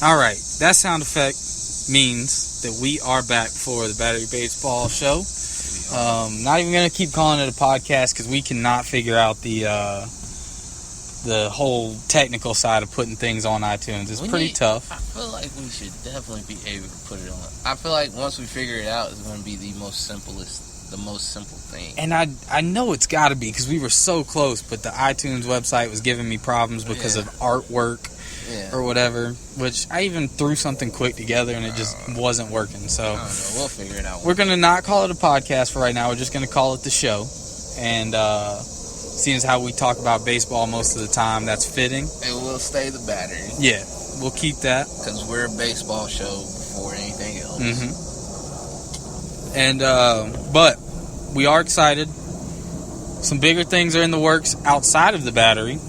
All right, that sound effect means that we are back for the Battery Baseball Show. Not even going to keep calling it a podcast because we cannot figure out the whole technical side of putting things on iTunes. It's pretty tough. I feel like we should definitely be able to put it on. I feel like once we figure it out, it's going to be the most simple thing. And I know it's got to be because we were so close, but the iTunes website was giving me problems because of artwork or whatever, which I even threw something quick together and it just wasn't working. So I don't know. We'll figure it out. We're going to not call it a podcast for right now. We're just going to call it the show. And seeing as how we talk about baseball most of the time, that's fitting. It will stay the Battery. Yeah, we'll keep that. Because we're a baseball show before anything else. Mm-hmm. And, but we are excited. Some bigger things are in the works outside of the Battery.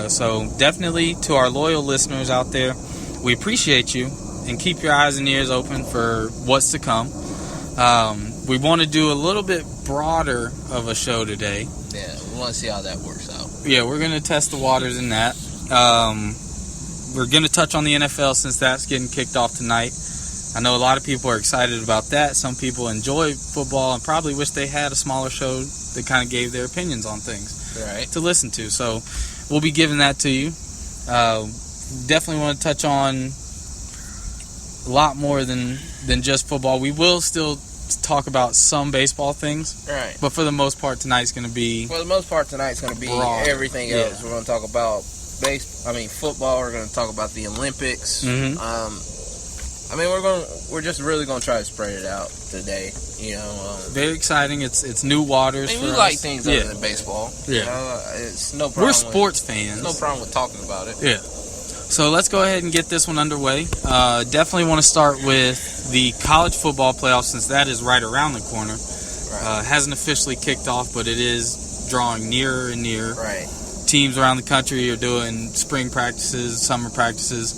So definitely to our loyal listeners out there, we appreciate you and keep your eyes and ears open for what's to come. We want to do a little bit broader of a show today. Yeah, we want to see how that works out. Yeah, we're going to test the waters in that. We're going to touch on the NFL since that's getting kicked off tonight. I know a lot of people are excited about that. Some people enjoy football and probably wish they had a smaller show that kind of gave their opinions on things to listen to. So we'll be giving that to you. Definitely want to touch on a lot more than just football. We will still talk about some baseball things. Right. But for the most part, tonight's going to be... For the most part, tonight's going to be broad. Everything else. We're going to talk about football. We're going to talk about the Olympics. Mm-hmm. We're just really going to try to spread it out today. Very exciting. It's new waters for us. We like things other than baseball. Yeah. It's no problem. We're sports fans. No problem with talking about it. Yeah. So let's go ahead and get this one underway. Definitely want to start with the college football playoffs since that is right around the corner. Right. Hasn't officially kicked off, but it is drawing nearer and nearer. Right. Teams around the country are doing spring practices, summer practices.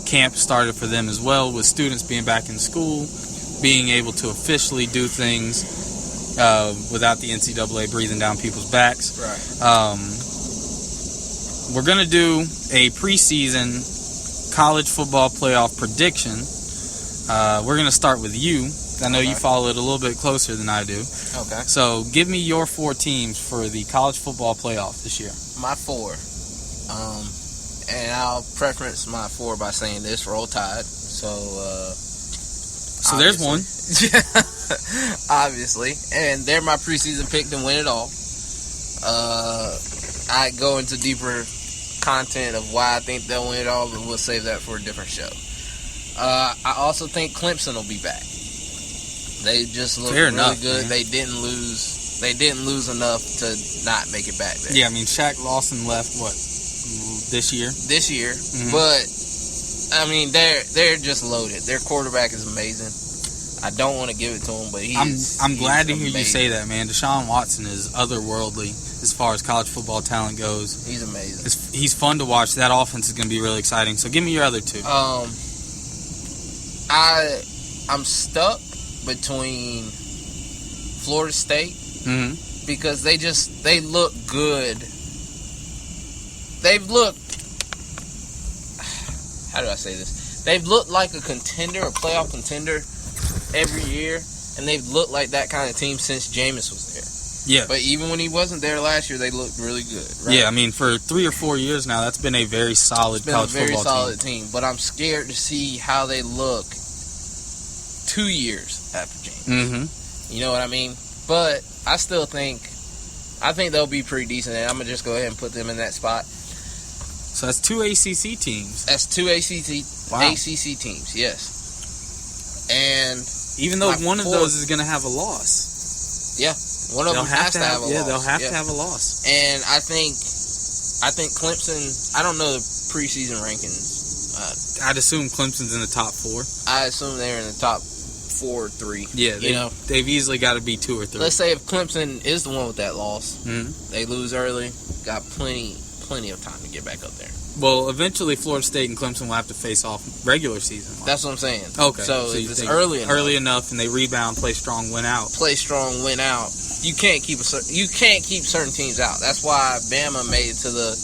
Camp started for them as well, with students being back in school, being able to officially do things without the NCAA breathing down people's backs. Right. We're going to do a preseason college football playoff prediction. We're going to start with you. I know you follow it a little bit closer than I do. Okay. So give me your 4 teams for the college football playoff this year. My 4. And I'll preference my 4 by saying this: Roll Tide. So there's one. Obviously. And they're my preseason pick to win it all. I go into deeper content of why I think they'll win it all, but we'll save that for a different show. I also think Clemson will be back. They just look really good. Man. They didn't lose enough to not make it back there. Yeah, I mean, Shaq Lawson left this year. Mm-hmm. But I mean, they're just loaded. Their quarterback is amazing. I don't want to give it to him, but I'm glad to hear you say that, man. Deshaun Watson is otherworldly as far as college football talent goes. He's amazing. He's fun to watch. That offense is going to be really exciting. So give me your other 2. I'm stuck between Florida State because they look good. They've looked. How do I say this? They've looked like a contender, a playoff contender every year, and they've looked like that kind of team since Jameis was there. Yeah. But even when he wasn't there last year, they looked really good. Right? Yeah, I mean, for 3 or 4 years now, that's been a very solid college football team. Very solid team. But I'm scared to see how they look 2 years after Jameis. Mm-hmm. You know what I mean? But I still think they'll be pretty decent, and I'm going to just go ahead and put them in that spot. So that's 2 ACC teams. That's 2 ACC teams, yes. And even though one of those is going to have a loss. Yeah. One of them has to have a loss. Yeah, they'll have to have a loss. And I think Clemson, I don't know the preseason rankings. I'd assume Clemson's in the top 4. I assume they're in the top 4 or 3. Yeah, they've easily got to be 2 or 3. Let's say if Clemson is the one with that loss, they lose early, got plenty of time to get back up there. Well, eventually Florida State and Clemson will have to face off regular season. That's what I'm saying. Okay. So if it's early enough and they rebound, play strong, win out. You can't keep certain teams out. That's why Bama made it to the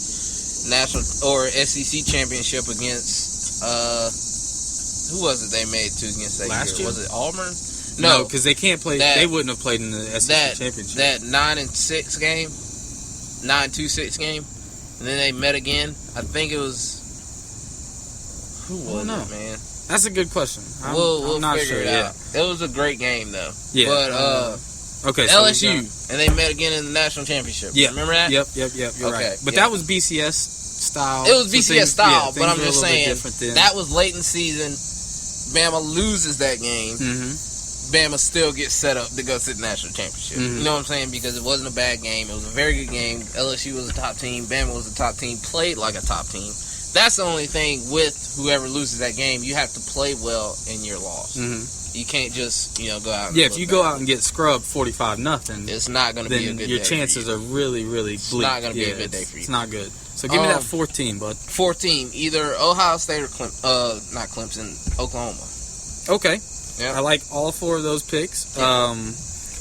national or SEC championship against Who was it they made two against that last year? Was it Auburn? No, because they can't play. They wouldn't have played in the SEC championship. That 9-6 game, 9-2-6 game, and then they met again. I think it was. Who was it, man? That's a good question. We'll not figure it out. It was a great game though. Yeah. But okay, LSU, and they met again in the national championship. Yeah. Remember that? Yep. You're right. But that was BCS style. It was BCS style, but I'm just saying that was late in the season. Bama loses that game. Mm-hmm. Bama still gets set up to go to the national championship. Mm-hmm. You know what I'm saying? Because it wasn't a bad game. It was a very good game. LSU was a top team. Bama was a top team. Played like a top team. That's the only thing with whoever loses that game. You have to play well in your loss. Mm-hmm. You can't just go out. And if you go out and get scrubbed 45-0, it's not going to be a good day. Your chances are really, really bleak. It's not going to be a good day for you. It's not good. So give me that fourth team, bud. Fourth team, either Ohio State or not Clemson, Oklahoma. Okay. Yeah. I like all four of those picks. Yeah.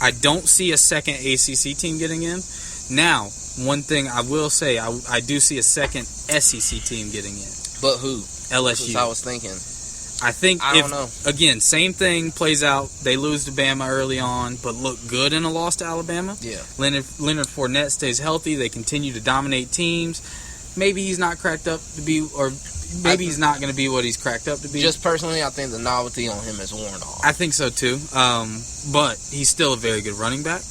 I don't see a second ACC team getting in. Now, one thing I will say, I do see a second SEC team getting in. But who? LSU. I was thinking. I think I don't know. Again, same thing plays out. They lose to Bama early on, but look good in a loss to Alabama. Yeah. Leonard Fournette stays healthy. They continue to dominate teams. Maybe he's not cracked up to be, or maybe he's not going to be what he's cracked up to be. Just personally, I think the novelty on him is worn off. I think so too. But he's still a very good running back.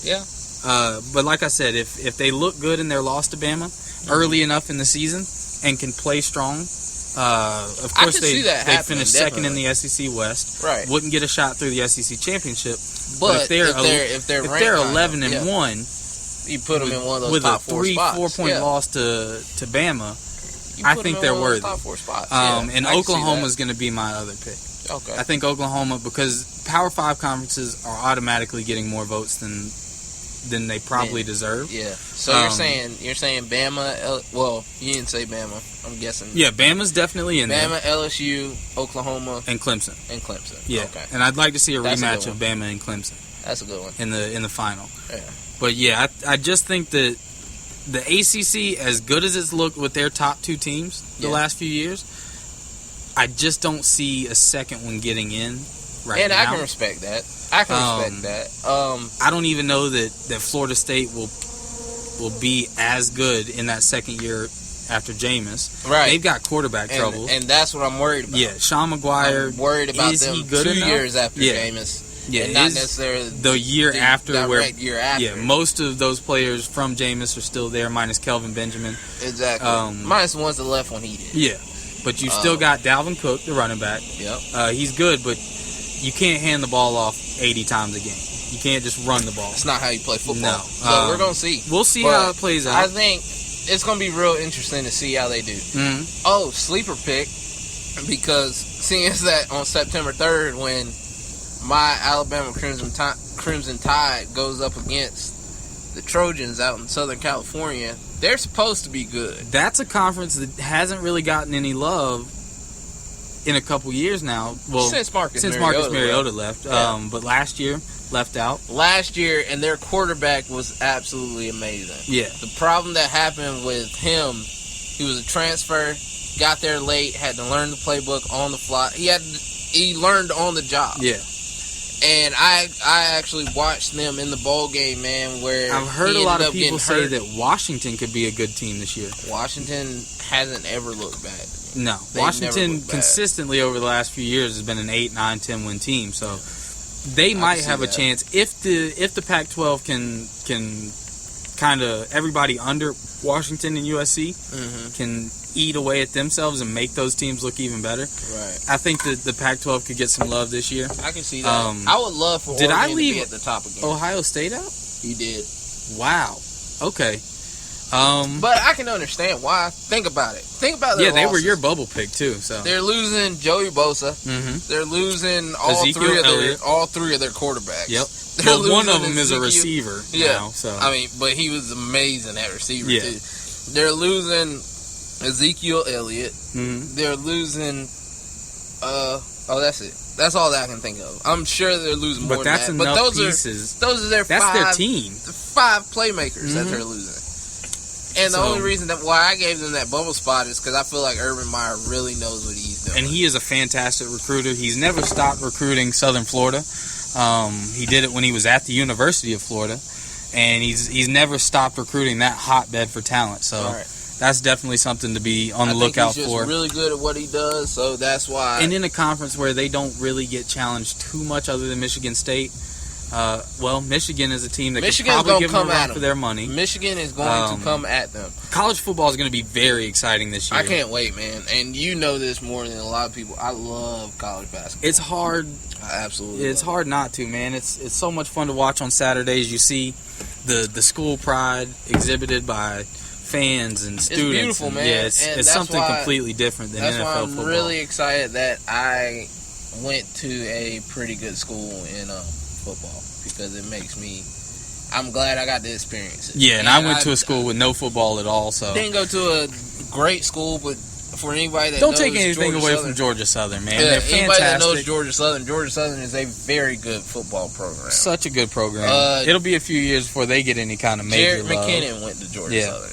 Yeah. But like I said, if they look good in their loss to Bama early enough in the season and can play strong, of course they finished second in the SEC West. Right. Wouldn't get a shot through the SEC championship. But if they're 11-1, you put them in one of those with top a 4-point loss to Bama, I think they're worthy. Top 4 spots. And Oklahoma's going to be my other pick. Okay. I think Oklahoma, because Power 5 conferences are automatically getting more votes than they probably deserve. Yeah. So you're saying Bama? Well, you didn't say Bama. I'm guessing. Yeah, Bama's definitely in there. Bama, LSU, Oklahoma, and Clemson. Yeah. Okay. And I'd like to see a rematch of Bama and Clemson. That's a good one. In the final. Yeah. But yeah, I just think that the ACC, as good as it's looked with their top two teams the last few years, I just don't see a second one getting in right now. And I can respect that. I don't even know that Florida State will be as good in that second year after Jameis. Right. They've got quarterback trouble. And that's what I'm worried about. Yeah, Sean McGuire. I'm worried about is them he good 2 enough? years after Jameis. Yeah, and not necessarily the year after year after. Yeah, most of those players from Jameis are still there, minus Kelvin Benjamin. Exactly. Minus the ones that left when he did. Yeah, but you still got Dalvin Cook, the running back. Yep. He's good, but you can't hand the ball off 80 times a game. You can't just run the ball. It's not how you play football. No. So we're gonna see. We'll see how it plays out. I think it's gonna be real interesting to see how they do. Mm-hmm. Oh, sleeper pick, because seeing as that on September 3rd when my Alabama Crimson Tide goes up against the Trojans out in Southern California, they're supposed to be good. That's a conference that hasn't really gotten any love in a couple years now. Well, since Marcus Mariota left. Yeah. But last year left out. Last year, and their quarterback was absolutely amazing. Yeah. The problem that happened with him, he was a transfer, got there late, had to learn the playbook on the fly. He learned on the job. Yeah. And I actually watched them in the bowl game, man, where I've heard a lot of people say that Washington could be a good team this year. Washington hasn't ever looked bad. No. Washington consistently over the last few years has been an 8, 9, 10 win team, so they might have a chance if the Pac-12 can kind of everybody under Washington and USC can eat away at themselves and make those teams look even better. Right. I think that the Pac-12 could get some love this year. I can see that. I would love for Oregon to be at the top again. Ohio State out? You did. Wow. Okay. But I can understand why. Think about it. Think about their they losses. were your bubble pick too. So they're losing Joey Bosa. Mm-hmm. They're losing all three of their quarterbacks. Yep. Well, one of them is a receiver. Yeah. Now, so I mean, but he was amazing at receiver yeah. too. They're losing Ezekiel Elliott. Mm-hmm. They're losing. That's it. That's all that I can think of. I'm sure they're losing more than that. But those pieces. Those are their their team. 5 playmakers that they're losing. And the only reason why I gave them that bubble spot is because I feel like Urban Meyer really knows what he's he's doing. And he is a fantastic recruiter. He's never stopped recruiting Southern Florida. He did it when he was at the University of Florida, and he's never stopped recruiting that hotbed for talent. So that's definitely something to be on the lookout for. He's just really good at what he does, so that's why. And in a conference where they don't really get challenged too much other than Michigan State, Michigan is a team that can probably give them a run for their money. Michigan is going to come at them. College football is going to be very exciting this year. I can't wait, man. And you know this more than a lot of people. I love college basketball. It's hard. I absolutely. It's hard not to, man. It's so much fun to watch on Saturdays. You see the school pride exhibited by fans and students. It's beautiful, man. Yeah, it's something completely different than NFL football. That's why I'm really excited that I went to a pretty good school in football, because it makes me. I'm glad I got to experience it. Yeah, and I went to a school with no football at all. So didn't go to a great school, but for anybody that don't take anything away from Georgia Southern, man. They're fantastic. Anybody that knows Georgia Southern is a very good football program. Such a good program. It'll be a few years before they get any kind of major love. Jared McKinnon went to Georgia Southern.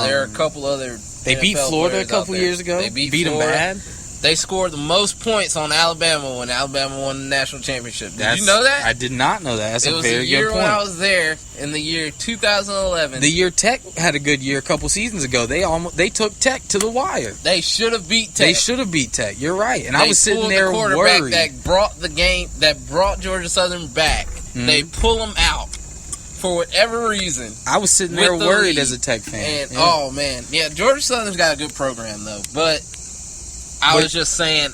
There are a couple other. They beat Florida a couple years ago. They beat them bad. They scored the most points on Alabama when Alabama won the national championship. Did you know that? I did not know that. That's a very good point. It was the year when I was there in the year 2011. The year Tech had a good year a couple seasons ago. They took Tech to the wire. They should have beat Tech. You're right. And I was sitting there worried. That brought the game, that brought Georgia Southern back. Mm-hmm. They pull them out for whatever reason. I was sitting there worried as a Tech fan. And oh man, yeah, Georgia Southern's got a good program though, but. I was just saying,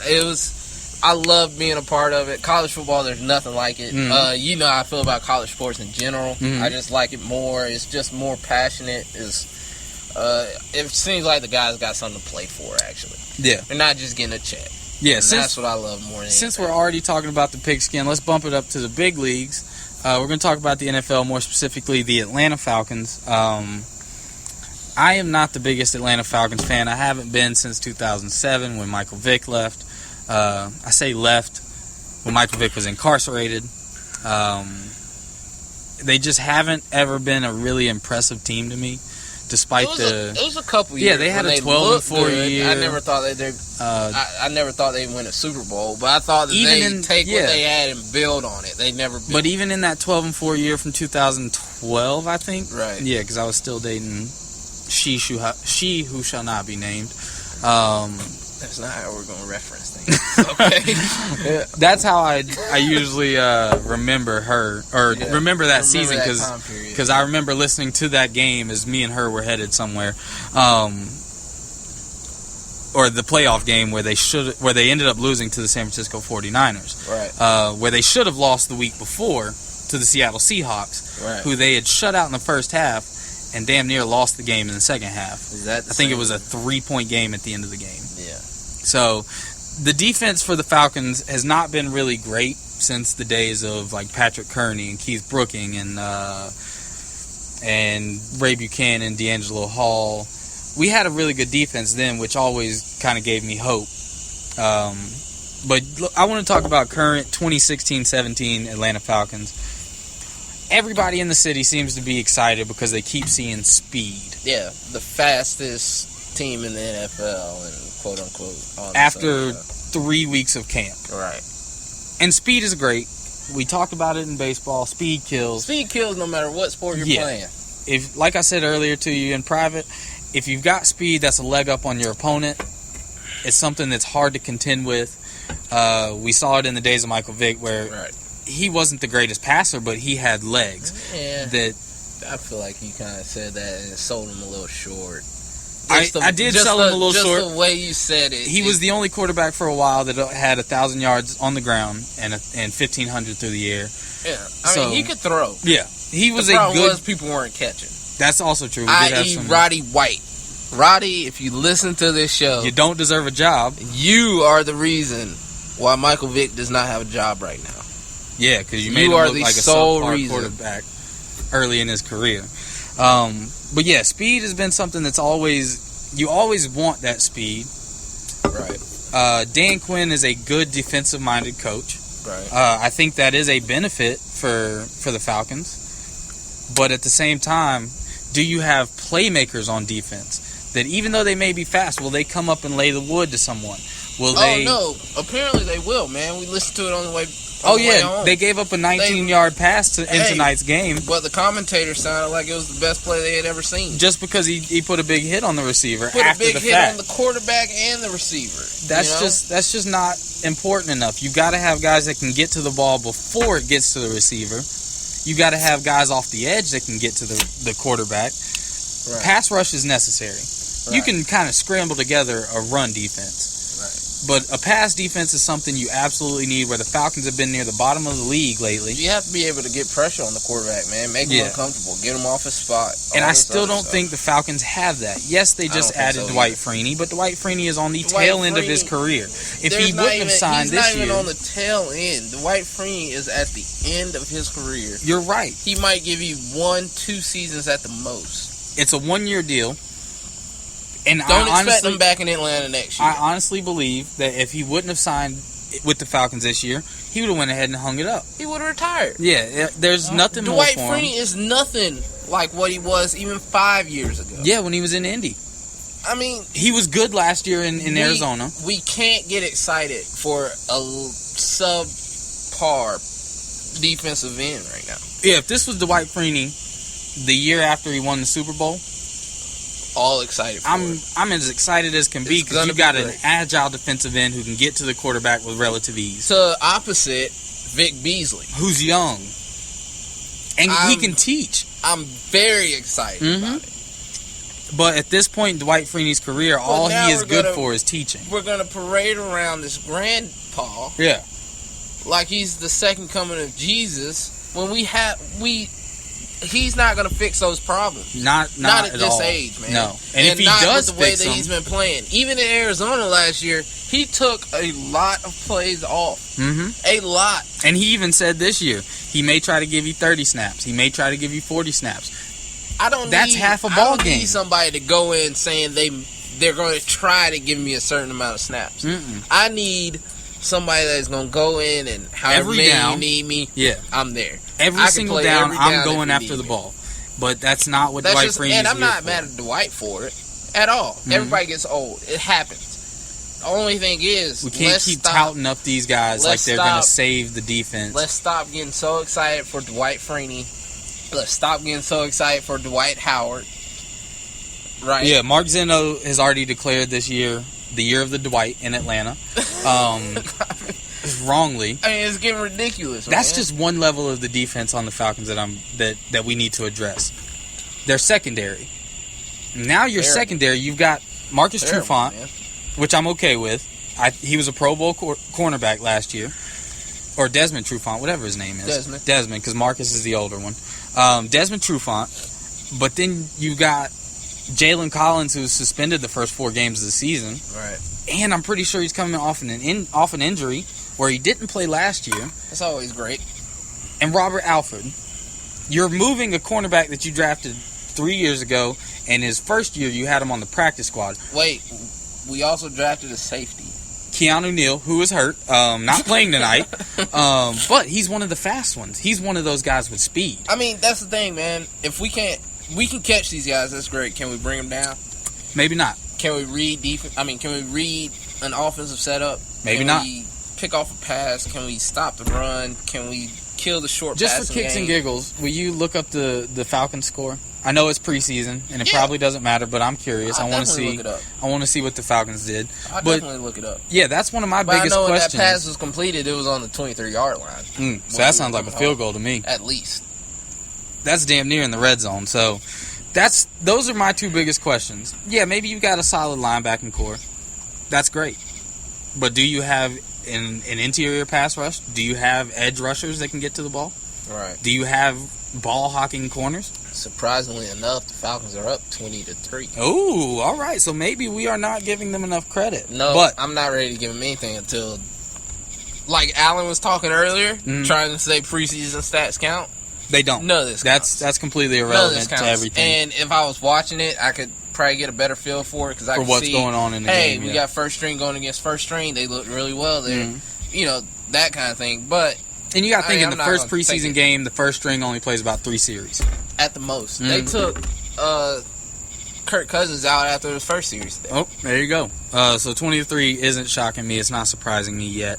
I love being a part of it. College football, there's nothing like it. Mm-hmm. You know how I feel about college sports in general. Mm-hmm. I just like it more. It's just more passionate. It seems like the guys got something to play for, actually. Yeah. They're not just getting a check. Yeah, that's what I love more than Since anything. We're already talking about the pigskin, let's bump it up to the big leagues. We're going to talk about the NFL, more specifically the Atlanta Falcons. I am not the biggest Atlanta Falcons fan. I haven't been since 2007 when Michael Vick left. I say left when Michael Vick was incarcerated. They just haven't ever been a really impressive team to me, despite it was a couple years. Yeah, they had a 12-4 year. I never thought I never thought they'd win a Super Bowl, but I thought that they'd take what they had and build on it. They never. But even in that 12-4 year from 2012, I think. Right. Yeah, because I was still dating. She who shall not be named. That's not how we're going to reference things. Okay. That's how I usually remember her, or remember that season, because I remember listening to that game as me and her were headed somewhere, or the playoff game where they ended up losing to the San Francisco 49ers, right? Where they should have lost the week before to the Seattle Seahawks, right, who they had shut out in the first half. And damn near lost the game in the second half. I think it was a 3-point game at the end of the game. Yeah. So the defense for the Falcons has not been really great since the days of like Patrick Kearney and Keith Brooking and Ray Buchanan, D'Angelo Hall. We had a really good defense then, which always kind of gave me hope. But I want to talk about current 2016-17 Atlanta Falcons. Everybody in the city seems to be excited because they keep seeing speed. Yeah, the fastest team in the NFL, and quote unquote. After 3 weeks of camp. Right. And speed is great. We talked about it in baseball. Speed kills. Speed kills no matter what sport you're playing. If, like I said earlier to you in private, if you've got speed, that's a leg up on your opponent. It's something that's hard to contend with. We saw it in the days of Michael Vick where he wasn't the greatest passer, but he had legs. Yeah. I feel like you kind of said that and sold him a little short. I did sell him a little short. Just the way you said it. He was the only quarterback for a while that had 1,000 yards on the ground and 1,500 through the air. Yeah, I mean, he could throw. Yeah, he was the problem was people weren't catching. That's also true. I.e. Roddy White. Roddy, if you listen to this show, you don't deserve a job. You are the reason why Michael Vick does not have a job right now. Yeah, because you made him look like a subpar quarterback early in his career. But yeah, speed has been something that's you always want that speed. Right. Dan Quinn is a good defensive-minded coach. Right. I think that is a benefit for the Falcons. But at the same time, do you have playmakers on defense that even though they may be fast, will they come up and lay the wood to someone? Will they? Oh no! Apparently they will, man. We listened to it on the way. Oh yeah, they gave up a 19-yard pass in tonight's game. But the commentator sounded like it was the best play they had ever seen. Just because he put a big hit on the receiver put after a big the hit fact. on the quarterback and the receiver. That's just not important enough. You got to have guys that can get to the ball before it gets to the receiver. You got to have guys off the edge that can get to the quarterback. Right. Pass rush is necessary. Right. You can kind of scramble together a run defense. But a pass defense is something you absolutely need, where the Falcons have been near the bottom of the league lately. You have to be able to get pressure on the quarterback, man. Make him uncomfortable. Get him off his spot. And I still don't think the Falcons have that. Yes, they just added Dwight Freeney, but Dwight Freeney is on the tail end of his career. If he wouldn't have signed this year... He's not even on the tail end. Dwight Freeney is at the end of his career. You're right. He might give you 1-2 seasons at the most. It's a 1-year deal. And don't expect him back in Atlanta next year. I honestly believe that if he wouldn't have signed with the Falcons this year, he would have went ahead and hung it up. He would have retired. Yeah, there's nothing more for him. Dwight Freeney is nothing like what he was even 5 years ago. Yeah, when he was in Indy. I mean... He was good last year in Arizona. We can't get excited for a subpar defensive end right now. Yeah, if this was Dwight Freeney the year after he won the Super Bowl... all excited for I'm as excited as can be, because you got an agile defensive end who can get to the quarterback with relative ease. To opposite, Vic Beasley, who's young. And he can teach. I'm very excited about it. But at this point in Dwight Freeney's career, all he is good for is teaching. We're going to parade around this grandpa. Yeah. Like he's the second coming of Jesus, when he's not going to fix those problems. Not at this all. age, man. No. And if he does with the way fix that them, he's been playing. Even in Arizona last year, he took a lot of plays off. A lot. And he even said this year, he may try to give you 30 snaps. He may try to give you 40 snaps. That's half a ball game. I don't need somebody to go in saying they're going to try to give me a certain amount of snaps. I need somebody that's going to go in and however many you need me, I'm there. Every single down, I'm going after the ball. But that's not what Dwight Freeney is here for. And I'm not mad at Dwight for it at all. Everybody gets old. It happens. The only thing is, we can't keep touting up these guys like they're going to save the defense. Let's stop getting so excited for Dwight Freeney. Let's stop getting so excited for Dwight Howard. Right? Yeah, Mark Zeno has already declared this year the year of the Dwight in Atlanta. Wrongly. I mean, it's getting ridiculous. That's just one level of the defense on the Falcons that we need to address. Their secondary. Now your secondary, you've got Marcus Trufant, which I'm okay with. He was a Pro Bowl cornerback last year. Or Desmond Trufant, whatever his name is. Desmond, because Marcus is the older one. Desmond Trufant. But then you got Jalen Collins, who's suspended the first 4 games of the season. Right. And I'm pretty sure he's coming off an injury where he didn't play last year. That's always great. And Robert Alford. You're moving a cornerback that you drafted 3 years ago, and his first year you had him on the practice squad. Wait, we also drafted a safety. Keanu Neal, who is hurt, not playing tonight, but he's one of the fast ones. He's one of those guys with speed. I mean, that's the thing, man. If we can catch these guys, that's great. Can we bring them down? Maybe not. Can we read defense? I mean, can we read an offensive setup? Maybe not. Can we pick off a pass? Can we stop the run? Can we kill the short Just passing for kicks game? and giggles, will you look up the Falcons score? I know it's preseason and it probably doesn't matter, but I'm curious. I want to see. Look it up. I want to see what the Falcons did. I'll definitely look it up. Yeah, that's one of my biggest questions. I know when that pass was completed, it was on the 23-yard line. So that sounds like a field goal to me. At least. That's damn near in the red zone. So those are my 2 biggest questions. Yeah, maybe you've got a solid linebacking core. That's great. But do you have an interior pass rush? Do you have edge rushers that can get to the ball? Right. Do you have ball-hawking corners? Surprisingly enough, the Falcons are up 20-3. Oh, all right. So maybe we are not giving them enough credit. No, but I'm not ready to give them anything until, like Alan was talking earlier, trying to say preseason stats count. They don't. None of this counts. That's completely irrelevant to everything. And if I was watching it, I could probably get a better feel for it because I could what's see going on in the game. Hey, we got first string going against first string. They look really well there. You know, that kind of thing. But and you got to think in the first preseason game, the first string only plays about 3 series at the most. They took Kirk Kirk Cousins out after his first series today. Oh, there you go. So 20-3 isn't shocking me. It's not surprising me yet.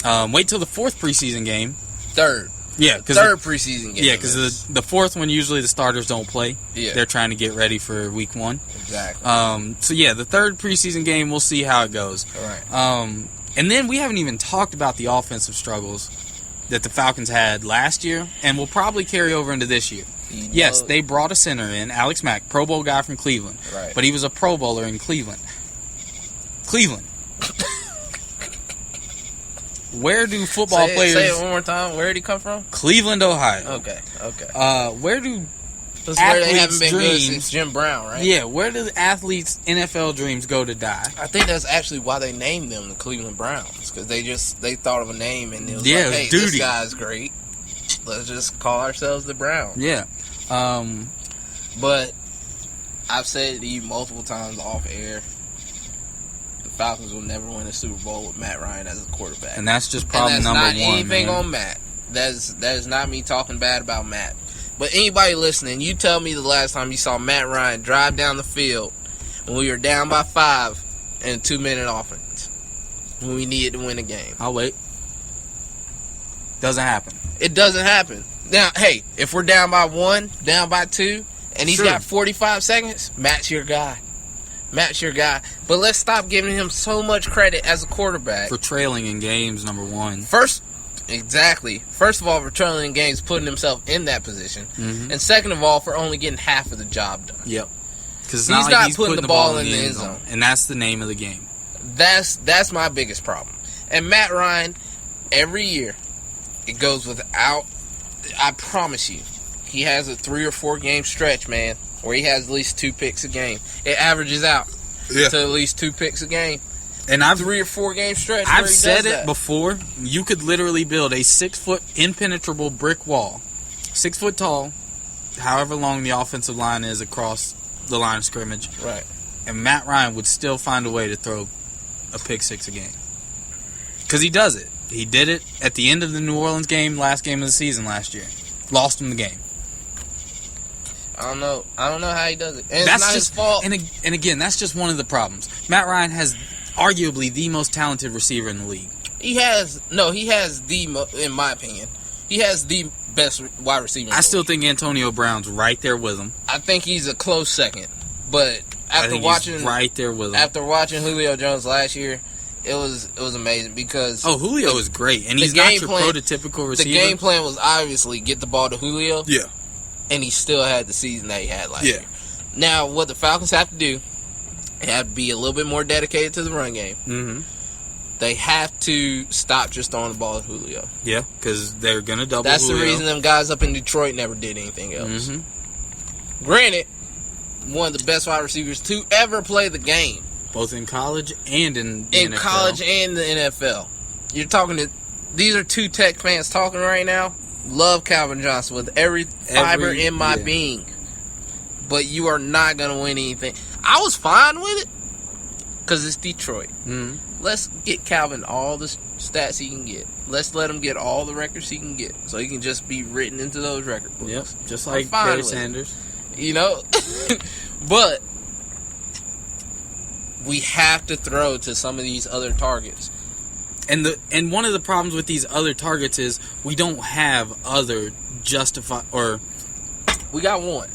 Wait till the fourth preseason game. Third. Yeah, third preseason game. Yeah, because the fourth one, usually the starters don't play. Yeah. They're trying to get ready for week 1. Exactly. So, yeah, the third preseason game, we'll see how it goes. All right. And then we haven't even talked about the offensive struggles that the Falcons had last year and will probably carry over into this year. Yes, they brought a center in, Alex Mack, Pro Bowl guy from Cleveland. Right. But he was a Pro Bowler in Cleveland. Cleveland. Where do football players... Say it one more time. Where did he come from? Cleveland, Ohio. Okay. Where do That's where they haven't athletes' been good dreams... since Jim Brown, right? Yeah, where do the athletes' NFL dreams go to die? I think that's actually why they named them the Cleveland Browns, because they thought of a name and it was Yeah, like, it was hey, duty. this guy's great. Let's just call ourselves the Browns. Yeah. But I've said to you multiple times off air, the Falcons will never win a Super Bowl with Matt Ryan as a quarterback. And that's just problem and that's number not one. anything man. on Matt. That is not me talking bad about Matt. But anybody listening, you tell me the last time you saw Matt Ryan drive down the field when we were down by 5 in a 2-minute offense when we needed to win a game. I'll wait. Doesn't happen. It doesn't happen. Now, hey, if we're down by 1, down by 2, and he's Sure. got 45 seconds, Matt's your guy. Matt's your guy. But let's stop giving him so much credit as a quarterback. For trailing in games, number one. First of all, for trailing in games, putting himself in that position. Mm-hmm. And second of all, for only getting half of the job done. Yep. Because He's not putting the ball in the end zone. And that's the name of the game. That's my biggest problem. And Matt Ryan, every year, it goes without, I promise you, he has a 3 or 4 game stretch, man, where he has at least 2 picks a game. It averages out to at least 2 picks a game. And I've 3 or 4 game stretch. I've said it before. You could literally build a 6-foot impenetrable brick wall, 6 foot tall, however long the offensive line is across the line of scrimmage. Right. And Matt Ryan would still find a way to throw a pick 6 a game. Because he does it. He did it at the end of the New Orleans game, last game of the season last year. Lost him the game. I don't know how he does it. And That's it's not just, his fault. And again, that's just one of the problems. Matt Ryan has arguably the most talented receiver in the league. He has in my opinion, he has the best wide receiver. I still think Antonio Brown's right there with him. I think he's a close second. But after he's right there with him. After watching Julio Jones last year, it was amazing because Julio is great, and he's not your prototypical receiver. The game plan was obviously get the ball to Julio. Yeah. And he still had the season that he had last year. Yeah. Now, what the Falcons have to do, they have to be a little bit more dedicated to the run game. Mm-hmm. They have to stop just throwing the ball at Julio. Yeah, because they're going to double That's Julio. the reason them guys up in Detroit never did anything else. Mm-hmm. Granted, one of the best wide receivers to ever play the game. Both in college and in the NFL. College and the NFL. You're talking to... These are 2 Tech fans talking right now. Love Calvin Johnson with every fiber in my being. But you are not going to win anything. I was fine with it because it's Detroit. Mm-hmm. Let's get Calvin all the stats he can get. Let's let him get all the records he can get so he can just be written into those record books. Yep, just like Barry Sanders. You know? But we have to throw to some of these other targets. And one of the problems with these other targets is we don't have other we got one.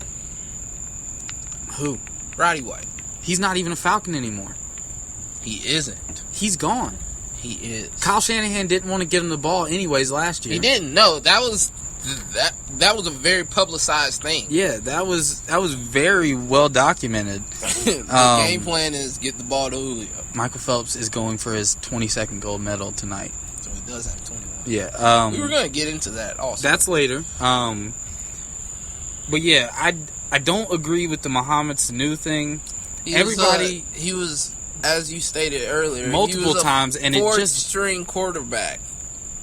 Who? Roddy White. He's not even a Falcon anymore. He isn't. He's gone. He is. Kyle Shanahan didn't want to give him the ball anyways last year. He didn't. No, that was a very publicized thing. Yeah, that was very well documented. The game plan is get the ball to Julio. Michael Phelps is going for his 22nd gold medal tonight. So he does have 21. Yeah. We were going to get into that also. That's later. But yeah, I don't agree with the Mohamed Sanu thing. He was, as you stated earlier, multiple times, and it just string quarterback.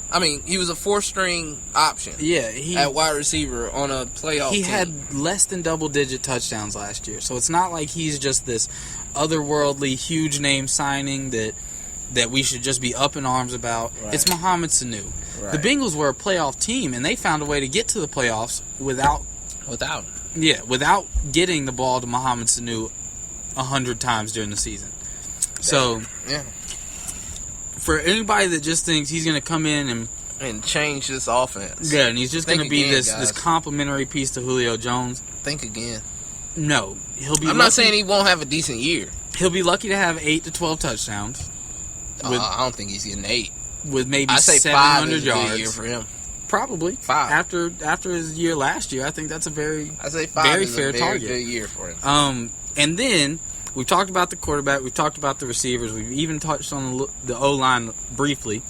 I mean, he was a 4-string option. Yeah, at wide receiver on a playoff team. He had less than double-digit touchdowns last year, so it's not like he's just this otherworldly, huge name signing that we should just be up in arms about. Right. It's Mohamed Sanu. Right. The Bengals were a playoff team, and they found a way to get to the playoffs without him. Yeah, without getting the ball to Mohamed Sanu 100 times during the season. So, for anybody that just thinks he's going to come in and change this offense. Yeah, and he's just going to be this complimentary piece to Julio Jones. Think again. No. I'm not saying he won't have a decent year. He'll be lucky to have 8 to 12 touchdowns. I don't think he's getting 8. With maybe I say 700 5 yards. Is a good year for him. Probably 5 after his year last year. I think that's a very fair target. Good year for him. And then we've talked about the quarterback. We've talked about the receivers. We've even touched on the O-line briefly.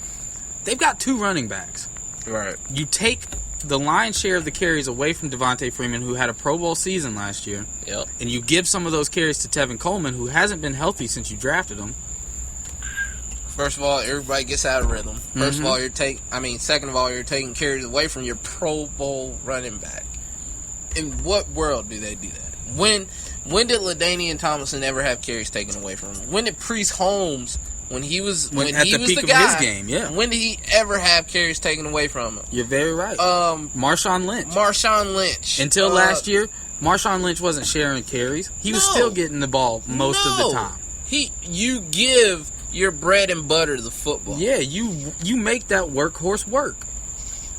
They've got 2 running backs. Right. You take the lion's share of the carries away from Devontae Freeman, who had a Pro Bowl season last year. Yep. And you give some of those carries to Tevin Coleman, who hasn't been healthy since you drafted him. First of all, everybody gets out of rhythm. First of all, second of all, you're taking carries away from your Pro Bowl running back. In what world do they do that? When did LaDainian Tomlinson ever have carries taken away from him? When did Priest Holmes, when he was the peak guy, of his game, when did he ever have carries taken away from him? You're very right. Marshawn Lynch. Until last year, Marshawn Lynch wasn't sharing carries. He was still getting the ball most of the time. You give your bread and butter the football. Yeah, you make that workhorse work.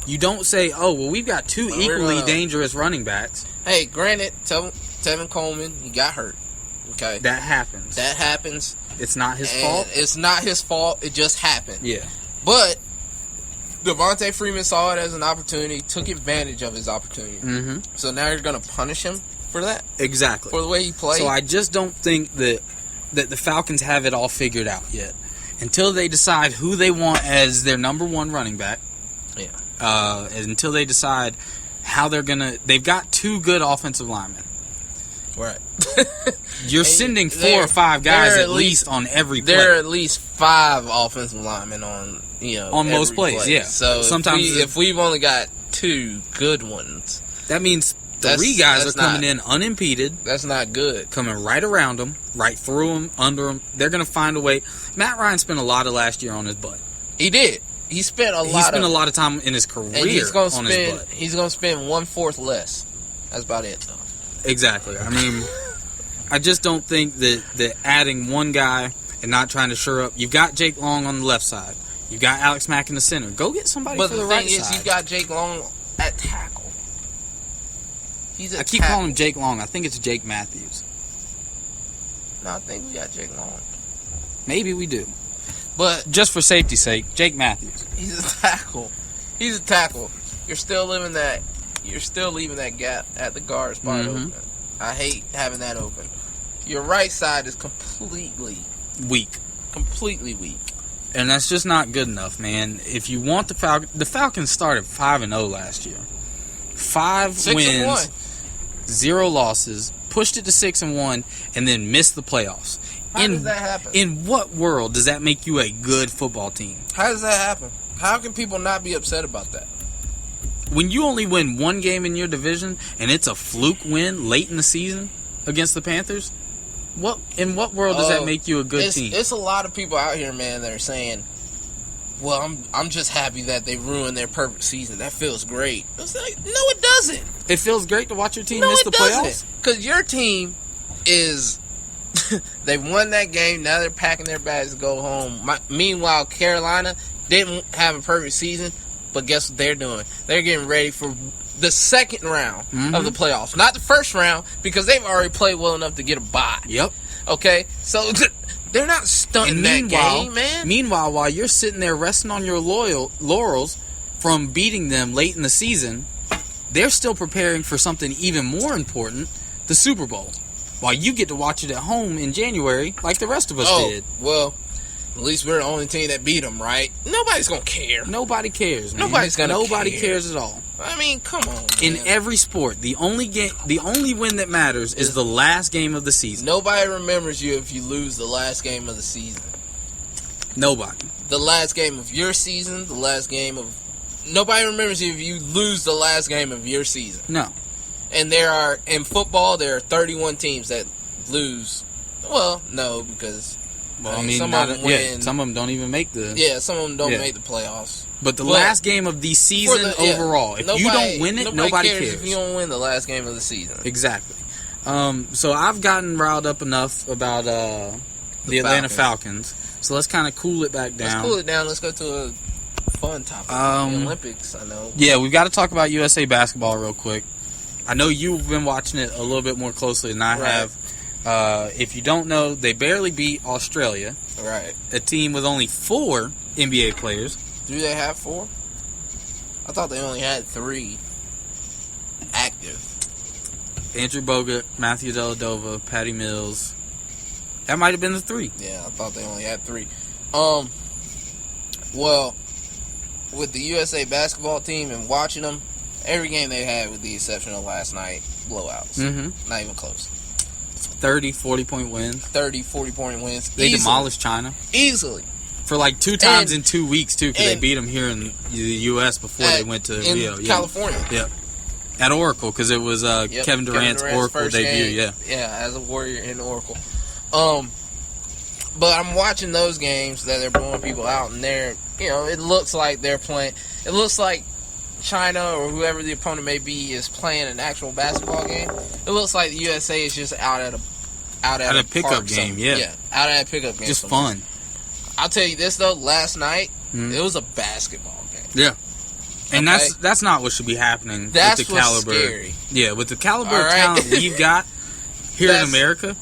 You don't say, oh, well, we've got 2 equally dangerous running backs. Hey, granted, Tevin Coleman, he got hurt. Okay. That happens. It's not his fault. It's not his fault. It just happened. Yeah. But Devontae Freeman saw it as an opportunity, took advantage of his opportunity. Mm-hmm. So now you're going to punish him for that? Exactly. For the way he played? So I just don't think that the Falcons have it all figured out yet. Until they decide who they want as their number 1 running back. Yeah. Until they decide how they're going to... They've got 2 good offensive linemen. Right. You're sending 4 or 5 guys at least on every play. There are at least 5 offensive linemen on most plays, play. yeah. So sometimes if we've only got 2 good ones, that means 3 guys are coming in unimpeded. That's not good. Coming right around them, right through them, under them. They're going to find a way. Matt Ryan spent a lot of last year on his butt. He did. He spent a lot of time in his career and he's gonna on his butt. He's going to spend 1/4 less. That's about it, though. Exactly. I mean, I just don't think that adding 1 guy and not trying to shore up. You've got Jake Long on the left side. You've got Alex Mack in the center. Go get somebody for the right side. But the thing is, you got Jake Long at tackle. I keep calling him Jake Long. I think it's Jake Matthews. No, I think we got Jake Long. Maybe we do. But just for safety's sake, Jake Matthews. He's a tackle. You're still leaving that gap at the guard spot open. I hate having that open. Your right side is completely weak. And that's just not good enough, man. If you want the Falcons started 5-0 last year. 5 wins, 0 losses, pushed it to 6-1, and then missed the playoffs. How does that happen? In what world does that make you a good football team? How does that happen? How can people not be upset about that? When you only win 1 game in your division and it's a fluke win late in the season against the Panthers, in what world does that make you a good team? It's a lot of people out here, man, that are saying, well, I'm just happy that they ruined their perfect season. That feels great. It's like, no, it doesn't. It feels great to watch your team miss the playoffs? Because your team is... They've won that game. Now they're packing their bags to go home. Meanwhile, Carolina didn't have a perfect season, but guess what they're doing? They're getting ready for the second round of the playoffs. Not the first round, because they've already played well enough to get a bye. Yep. Okay? So they're not stunting that game, man. Meanwhile, while you're sitting there resting on your laurels from beating them late in the season, they're still preparing for something even more important, the Super Bowl. While you get to watch it at home in January, like the rest of us did. Well, at least we're the only team that beat them, right? Nobody's gonna care. Nobody cares, man. Nobody cares at all. I mean, come on, man. In every sport, the only win that matters is the last game of the season. Nobody remembers you if you lose the last game of the season. Nobody. The last game of your season, nobody remembers you if you lose the last game of your season. No. And in football, there are 31 teams that lose. Well, no, because some of them win. Some of them don't even make the. Yeah, some of them don't make the playoffs. But the last game of the season overall, if you don't win it, nobody cares. If you don't win the last game of the season. Exactly. So I've gotten riled up enough about the Atlanta Falcons. So let's kind of cool it back down. Let's cool it down. Let's go to a fun topic. The Olympics, I know. Yeah, we've got to talk about USA basketball real quick. I know you've been watching it a little bit more closely than I have. If you don't know, they barely beat Australia. Right. A team with only 4 NBA players. Do they have 4? I thought they only had 3 active. Andrew Bogut, Matthew Dellavedova, Patty Mills. That might have been the 3. Yeah, I thought they only had 3. Well, with the USA basketball team and watching them, every game they had, with the exception of last night, blowouts. Mm-hmm. Not even close. 30, 40-point wins. 30, 40-point wins. They demolished China. Easily. For like 2 times in 2 weeks, too, because they beat them here in the U.S. before they went to Rio. California. Yeah. At Oracle, because it was Kevin Durant's Oracle debut. Game. Yeah, as a Warrior in Oracle. But I'm watching those games that they're blowing people out, and it looks like they're playing. It looks like China or whoever the opponent may be is playing an actual basketball game. It looks like the USA is just out at a pickup game. Yeah, out at a pickup game. Just fun. I'll tell you this though. Last night it was a basketball game. Yeah. And that's not what should be happening. That's with the caliber. What's scary. Yeah, with the caliber of talent we've got here in America,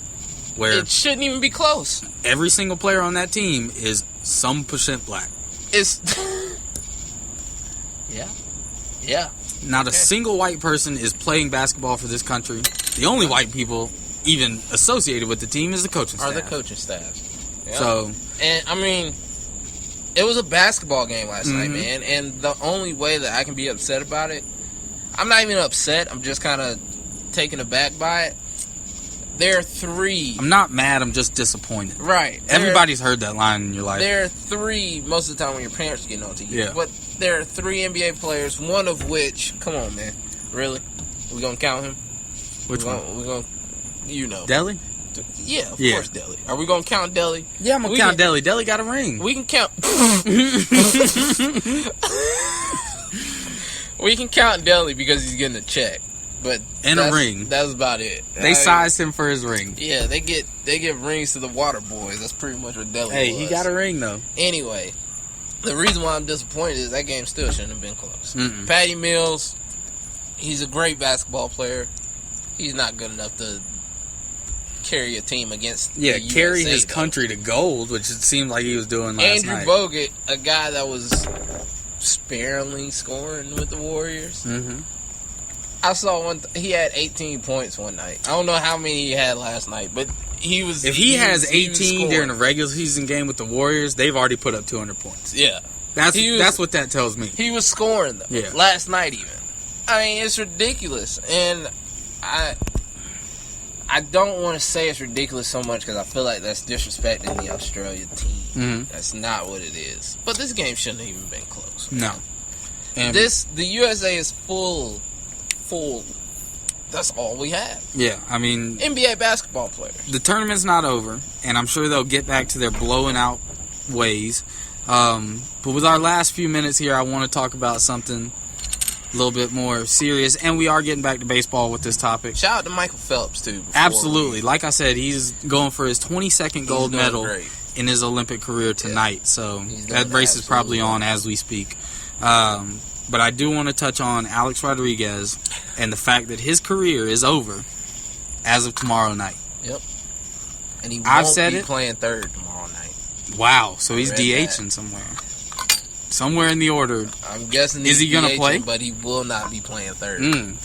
where it shouldn't even be close. Every single player on that team is some percent black. It's yeah. Not a single white person is playing basketball for this country. The only white people even associated with the team is the coaching staff. Are the coaching staff. Yep. So, and I mean, it was a basketball game last night, man. And the only way that I can be upset about it, I'm not even upset. I'm just kind of taken aback by it. There are 3. I'm not mad. I'm just disappointed. Right. Everybody's heard that line in your life. There are 3 most of the time when your parents are getting on to you. Yeah. But there are 3 NBA players, one of which, come on, man. Really? We going to count him? Which one? We're going to, Delly? Yeah, of course, Delly. Are we going to count Delly? Yeah, I'm going to count Delly. Delly got a ring. We can count. We can count Delly because he's getting a check. But a ring. That's about it. They sized him for his ring. Yeah, they give rings to the water boys. That's pretty much what Delly was. Hey, he got a ring, though. Anyway, the reason why I'm disappointed is that game still shouldn't have been close. Patty Mills, he's a great basketball player. He's not good enough to carry a team against the carry USA, his country to gold, which it seemed like he was doing last night. Andrew Bogut, a guy that was sparingly scoring with the Warriors. Mm-hmm. I saw he had 18 points one night. I don't know how many he had last night, but he was. If he has 18 during a regular season game with the Warriors, they've already put up 200 points. Yeah, that's what that tells me. He was scoring though. Yeah. Last night even. I mean, it's ridiculous, and I don't want to say it's ridiculous so much because I feel like that's disrespecting the Australia team. Mm-hmm. That's not what it is. But this game shouldn't have even been close. No. And the USA is full. That's all we have. Yeah, I mean, NBA basketball players. The tournament's not over, and I'm sure they'll get back to their blowing out ways. But with our last few minutes here, I want to talk about something a little bit more serious, and we are getting back to baseball with this topic. Shout out to Michael Phelps, too. Absolutely. Like I said, he's going for his 22nd gold medal in his Olympic career tonight, so that race is probably on as we speak. But I do want to touch on Alex Rodriguez and the fact that his career is over as of tomorrow night. Yep. And he won't be playing third tomorrow night. Wow. So he's DHing somewhere. Somewhere in the order. I'm guessing is he going to play? But he will not be playing third.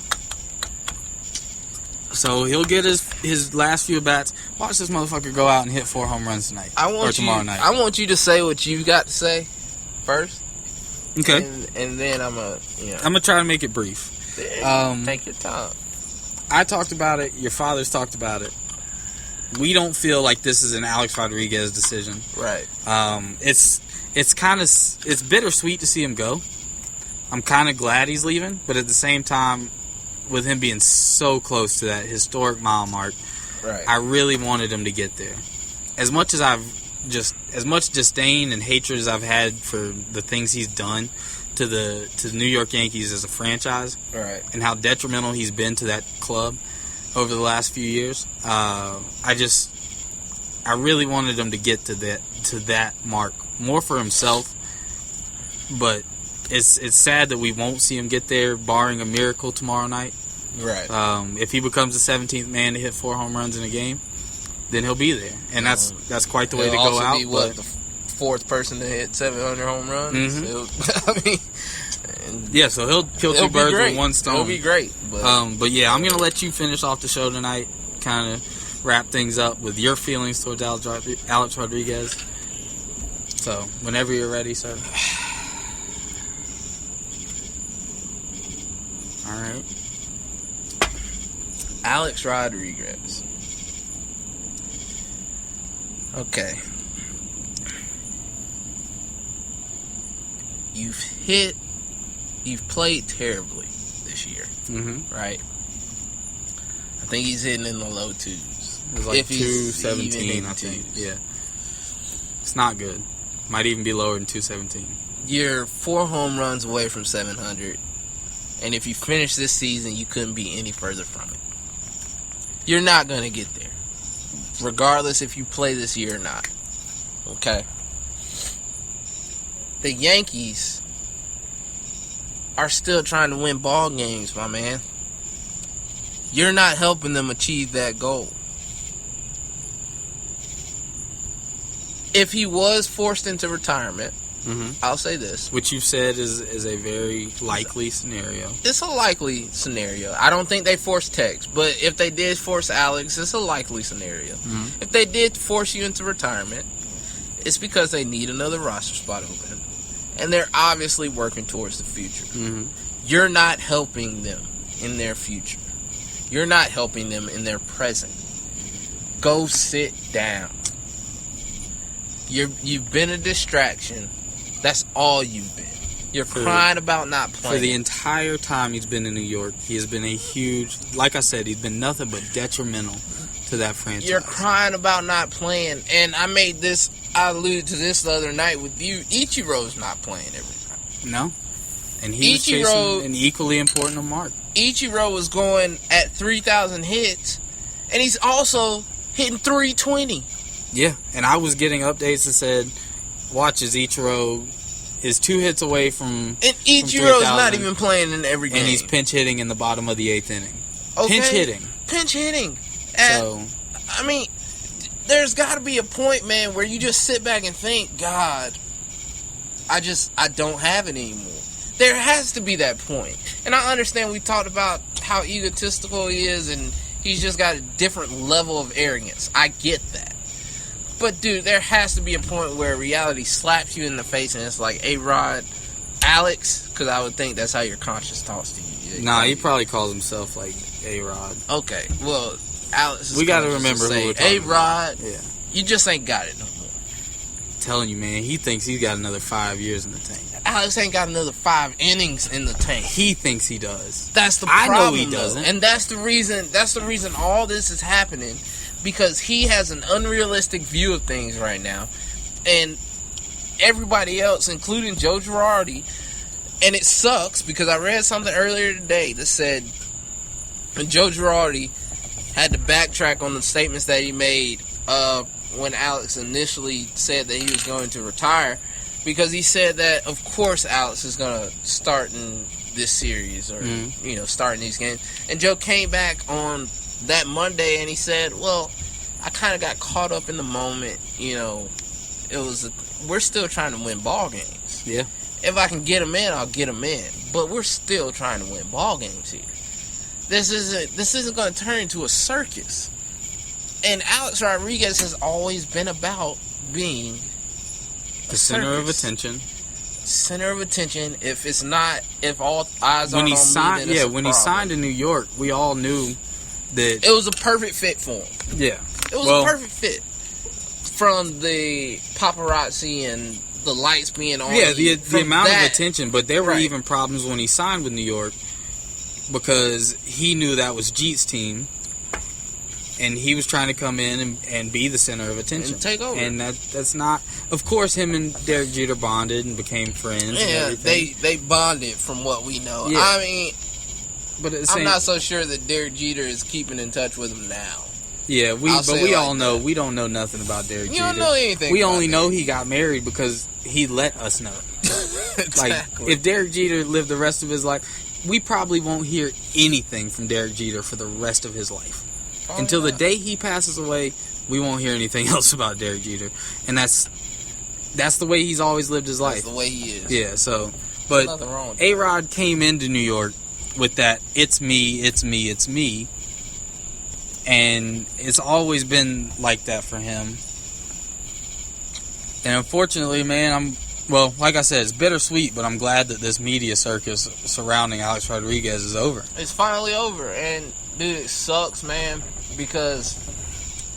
So he'll get his last few bats. Watch this motherfucker go out and hit 4 home runs tonight. Tomorrow night. I want you to say what you've got to say first. Okay. And then I'm gonna try to make it brief. Take your time. I talked about it. Your father's talked about it. We don't feel like this is an Alex Rodriguez decision. Right. It's bittersweet to see him go. I'm kind of glad he's leaving, but at the same time, with him being so close to that historic mile mark, right, I really wanted him to get there. As much disdain and hatred as I've had for the things he's done to the New York Yankees as a franchise, right, and how detrimental he's been to that club, over the last few years. I really wanted him to get to that mark more for himself, but it's sad that we won't see him get there, barring a miracle tomorrow night. Right. If he becomes the 17th man to hit 4 home runs in a game, then he'll be there, and that's quite the way to go out. Be the 4th person to hit 700 home runs. So he'll kill 2 birds with 1 stone. It'll be great. But yeah, I'm gonna let you finish off the show tonight. Kind of wrap things up with your feelings towards Alex Rodriguez. So whenever you're ready, sir. All right. Alex Rodriguez. Okay. You've played terribly this year, right? I think he's hitting in the low 2s. It was like 217, I think. Yeah. It's not good. Might even be lower than 217. You're 4 home runs away from 700. And if you finish this season, you couldn't be any further from it. You're not going to get there. Regardless if you play this year or not. Okay? The Yankees are still trying to win ball games, my man. You're not helping them achieve that goal. If he was forced into retirement, I'll say this. Which you've said is a very likely scenario. It's a likely scenario. I don't think they forced Tex, but if they did force Alex, it's a likely scenario. If they did force you into retirement, it's because they need another roster spot open. And they're obviously working towards the future. You're not helping them in their future. You're not helping them in their present. Go sit down. You've been a distraction. That's all you've been. You're crying about not playing. For the entire time he's been in New York, he has been a huge, like I said, he's been nothing but detrimental to that franchise. You're crying about not playing. And I alluded to this the other night with you. Ichiro's not playing every night. No. And he's chasing an equally important mark. Ichiro was going at 3,000 hits, and he's also hitting 320. Yeah, and I was getting updates that said, watch as Ichiro is 2 hits away from. And Ichiro's not even playing in every game. And he's pinch hitting in the bottom of the 8th inning. Okay. Pinch hitting. And, I mean, there's got to be a point, man, where you just sit back and think, God, I don't have it anymore. There has to be that point. And I understand we talked about how egotistical he is and he's just got a different level of arrogance. I get that. But, dude, there has to be a point where reality slaps you in the face and it's like, A-Rod, Alex, because I would think that's how your conscience talks to you. Nah, he probably calls himself, like, A-Rod. Okay, well, Alex, we got to remember who we're talking A-Rod, about. Yeah. You just ain't got it no more. I'm telling you, man, he thinks he's got another 5 years in the tank. Alex ain't got another 5 innings in the tank. He thinks he does. That's the problem. I know he doesn't. And that's the reason all this is happening, because he has an unrealistic view of things right now. And everybody else, including Joe Girardi, and it sucks because I read something earlier today that said Joe Girardi had to backtrack on the statements that he made when Alex initially said that he was going to retire, because he said that, of course, Alex is going to start in this series or, starting these games. And Joe came back on that Monday and he said, well, I kind of got caught up in the moment. We're still trying to win ball games. Yeah. If I can get them in, I'll get them in. But we're still trying to win ball games here. This isn't going to turn into a circus. And Alex Rodriguez has always been about being the center of attention. Center of attention. If all eyes aren't on me, then it's a when he signed in New York, we all knew that it was a perfect fit for him. Yeah, it was a perfect fit. From the paparazzi and the lights being on. Yeah, the amount of attention. But there were even problems when he signed with New York, because he knew that was Jeet's team. And he was trying to come in and be the center of attention. And take over. And that's not... Of course, him and Derek Jeter bonded and became friends and everything. They bonded from what we know. Yeah. I mean, But I'm not so sure that Derek Jeter is keeping in touch with him now. Yeah, we all know we don't know nothing about Derek Jeter. You don't know anything. We only know he got married because he let us know. Exactly. Like, if Derek Jeter lived the rest of his life, we probably won't hear anything from Derek Jeter for the rest of his life. Until the day he passes away, we won't hear anything else about Derek Jeter. And that's the way he's always lived his life. That's the way he is. Yeah, so... But A-Rod came into New York with that, it's me, it's me, it's me. And it's always been like that for him. And unfortunately, man, like I said, it's bittersweet, but I'm glad that this media circus surrounding Alex Rodriguez is over. It's finally over. And, dude, it sucks, man, because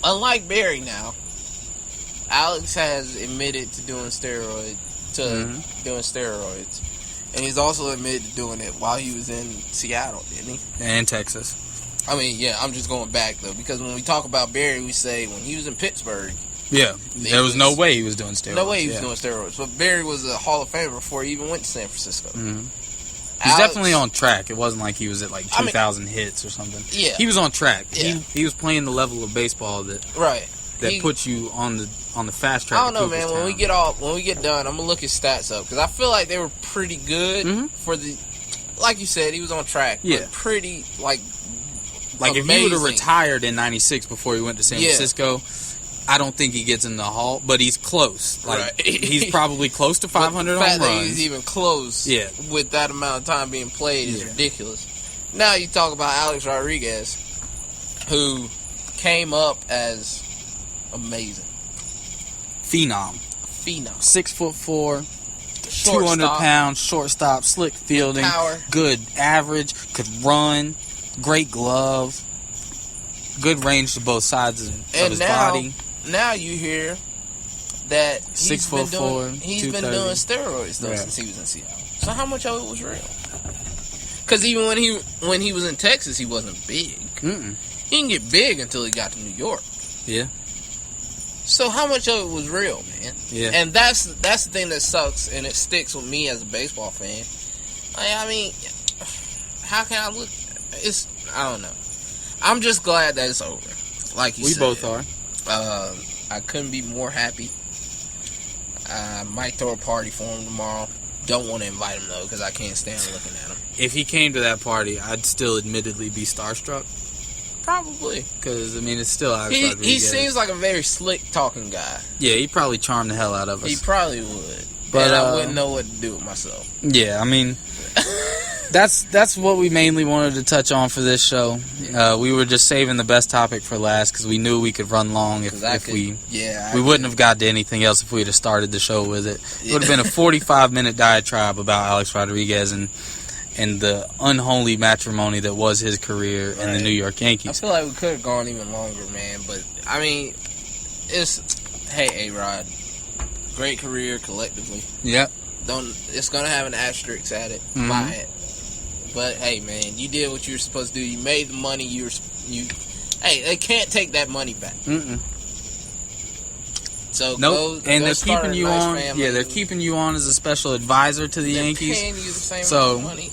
unlike Barry now, Alex has admitted to doing steroids. And he's also admitted to doing it while he was in Seattle, didn't he? And Texas. I mean, yeah, I'm just going back, though, because when we talk about Barry, we say when he was in Pittsburgh. Yeah, there was no way he was doing steroids. No way he was doing steroids. But Barry was a Hall of Famer before he even went to San Francisco. Mm-hmm. He's definitely on track. It wasn't like he was at like 2,000 hits or something. Yeah. He was on track. Yeah. He was playing the level of baseball that puts you on the fast track. I don't know, man. When we get done, I'm gonna look his stats up because I feel like they were pretty good for the. Like you said, he was on track. Yeah, but pretty like if he would have retired in '96 before he went to San Francisco, I don't think he gets in the Hall, but he's close. Like he's probably close to 500 home runs. The fact that he's even close, with that amount of time being played is ridiculous. Now you talk about Alex Rodriguez, who came up as amazing. Phenom. 6'4", 200 pounds, shortstop, slick fielding, good average, could run, great glove, good range to both sides of his body. Now you hear that he's 6'4", he's been doing steroids though since he was in Seattle. So how much of it was real? Because even when he was in Texas, he wasn't big. Mm-mm. He didn't get big until he got to New York. Yeah. So how much of it was real, man? Yeah. And that's the thing that sucks, and it sticks with me as a baseball fan. I mean, how can I look? I don't know. I'm just glad that it's over. Like you said. We both are. I couldn't be more happy. I might throw a party for him tomorrow. Don't want to invite him, though, because I can't stand looking at him. If he came to that party, I'd still admittedly be starstruck. Probably. Because, I mean, it's still Alex Rodriguez. He seems like a very slick-talking guy. Yeah, he'd probably charm the hell out of us. He probably would. But I wouldn't know what to do with myself. Yeah, I mean, that's what we mainly wanted to touch on for this show. We were just saving the best topic for last because we knew we could run long if we wouldn't have got to anything else if we'd have started the show with it. It would have been a 45-minute diatribe about Alex Rodriguez and the unholy matrimony that was his career in the New York Yankees. I feel like we could have gone even longer, man. But, I mean, hey, A-Rod, great career collectively. Yep. It's going to have an asterisk at it, by it. But, hey, man, you did what you were supposed to do. You made the money. Hey, they can't take that money back. Mm-mm. So they're keeping you on. Family. Yeah, they're keeping you on as a special advisor to the Yankees. Paying you the same amount of money.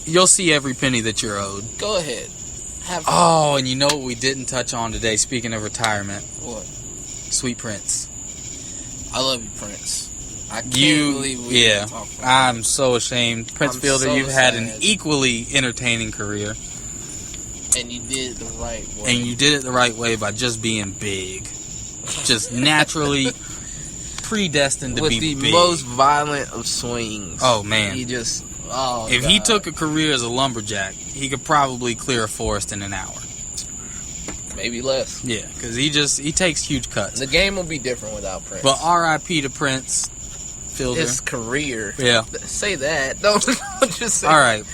You'll see every penny that you're owed. Go ahead. And you know what we didn't touch on today? Speaking of retirement, what? Sweet Prince. I love you, Prince. I can't believe we didn't talk about I'm so ashamed, Prince Fielder. You've had an equally entertaining career, and you did it the right way. And you did it the right way by just being big. Just naturally predestined to be big. With the most violent of swings. Oh, man. If he took a career as a lumberjack, he could probably clear a forest in an hour. Maybe less. Yeah, because he takes huge cuts. The game will be different without Prince. But R.I.P. to Prince Fielder. His career. Yeah. Say that. Don't just say all right.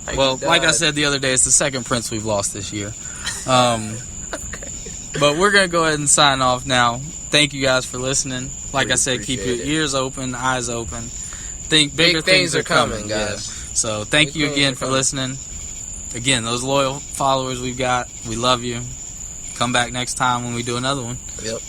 that. Well, like I said the other day, it's the second Prince we've lost this year. But we're going to go ahead and sign off now. Thank you guys for listening. Like I said, keep your ears open, eyes open. Think bigger things are coming, guys. Yeah. So thank you again for listening. Again, those loyal followers we've got, we love you. Come back next time when we do another one. Yep.